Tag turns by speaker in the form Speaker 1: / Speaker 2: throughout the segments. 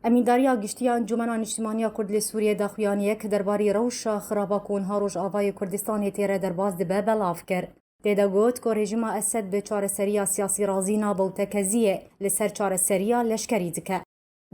Speaker 1: امینداریا گشتیا انجمن نیشتیمانیا کرد لی سوریه داخویانیه که درباری روشا خرابا کونها روش آوای کردستان تیره درباز دبه بلاف کر. دیده گوت که رژیم اسد به چارەسەریya سیاسی رازی نابو تکزیه لسر چارەسەریya لشکری دکه.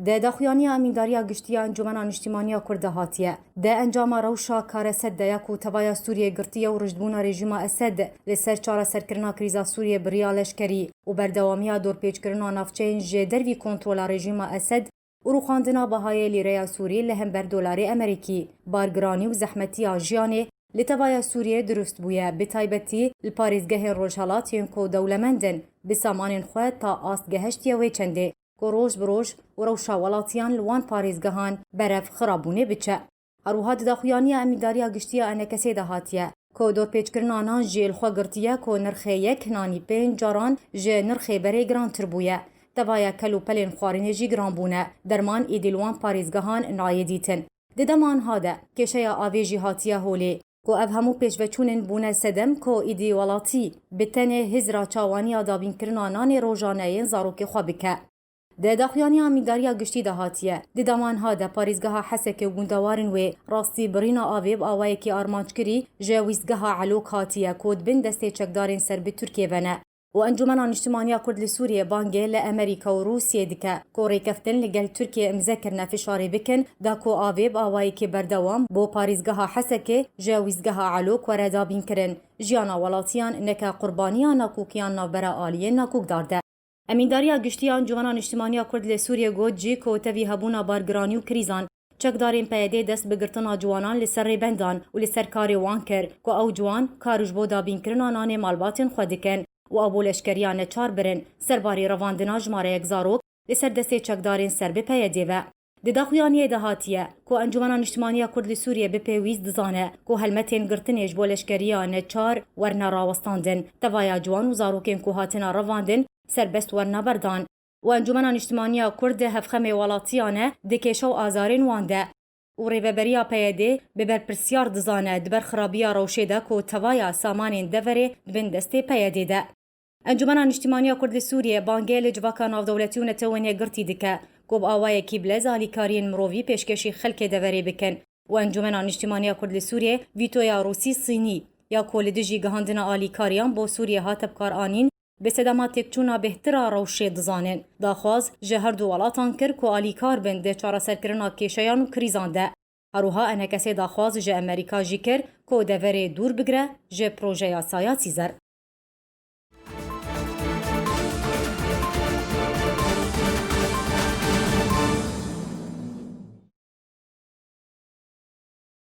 Speaker 1: ده داخویانیا امینداریا گشتیا انجمن نیشتیمانیا کرد هاتیه. ده انجام روشا کار اسد ده کو توایا سوریه گرتیه و رجدبون رژیم اسد لسر چارەسەرکرنا کریزا سوریه بریا لشکری و بردوامیا دور پیچ کرنا نافچین جدروی کنترل رژیم اسد و روخاندنا بهای لیره سوری لهم بر دلار امریکی بارگرانی و زحمتی آجیانه لتوای سوریه درست بویه به تایبتی لپاریزگه روجهالاتین کو دولمندن به سامان خواه تا آست گهشتیه وی چنده که روش بروش و روشا ولاتیان لوان پاریزگهان برف خرابونه بچه. هروها داخویانی امیداریا گشتیه انکسی دهاتیه که دور پیچ کرنانان جیل خواه گرتیه که نرخه یک نانی پین جاران جه نرخه بره گران تر بویه. توایا کلو پلین خوارین جی گران بونه درمان ایدیلوان پاریزگهان نایدیتن. ددمان هاده کشیا آویجی هاتیه هولی که اف همو پیشوچونن بونه سدم که ایدی ولاتی بتنه هزرا چاوانی آدابین کرنانان روژانه زاروک خوابکه. ده داخویانی امیداریا گشتی دهاتیه. ددمان هاده پاریزگها حسک و گوندوارن و راستی برینا آویب آوایی که آرمانج کری جویزگها علوک هاتیه کود بین دسته چکدارین سر به ترکیه ونه. و انجمن نیشتیمانیا کرد لسوریه بانگه لامریکا و روسیه دکه کو ریکفتن لگل ترکیه امزکرنه فشاری بکن دا کو آویب آوایی که بردوام بو پاریزگها حسکه جاویزگها علوک و ردابین کرن جیانا ولاتیان نکه قربانیان ناکوکیان نابرا آلیه ناکوک دارده. امینداریا گشتی انجمن نیشتیمانیا کرد لسوریه گود جی کو توی هبونا بارگرانی و کریزان چکدارین پیاده دست بگرتنا جوانان لسر بندان و لسر کاری وان کر کو او جوان کاروش بو دابین کرنانان مالباتن خودکن و ابو لشکریان چار برن سرباری رواندنا جماره یک زاروک لسر دسته چکدارین سر به پیاده و دداخویانی دهاتیه که انجمن نیشتیمانیا کرد لسوریه به پیویز دزانه که هلمتین گرتنیج بو لشکریان چار ورنا راوستاندن توایا جوان و زاروکین که هاتنا رواندن سر بست ورنا بردان و انجمن نیشتیمانیا کرد هفخم ولاتیانه دکیشو آزارین وانده و ریوبریا پیاده به برپرسیار دزانه دبر خرابیا روشه ده که توایا سامانین دوره دبن دسته پیاده ده. انجمن نیشتیمانیا کرد سوریه بانگه لجواکا ناودولتی و نتوانیه گرتی دکه گوب آوای کیبله زالیکارین مرووی پیشکشی خلک دوره بکن و انجمن نیشتیمانیا کرد سوریه ویتویا روسی صینی یا کولدجی گهاندنا آلیکاریان با سوریه هاتب کار آنین به صدمات چونا بهتر روشه دزانن داخواز جهر دو ولاتان کر که آلیکار بنده چارەسەرکرنا کشیان و کریزان ده. هروها انکسی داخواز جه امریکا جی کر که دوره دور بگره جه پروژه سایاسی زر.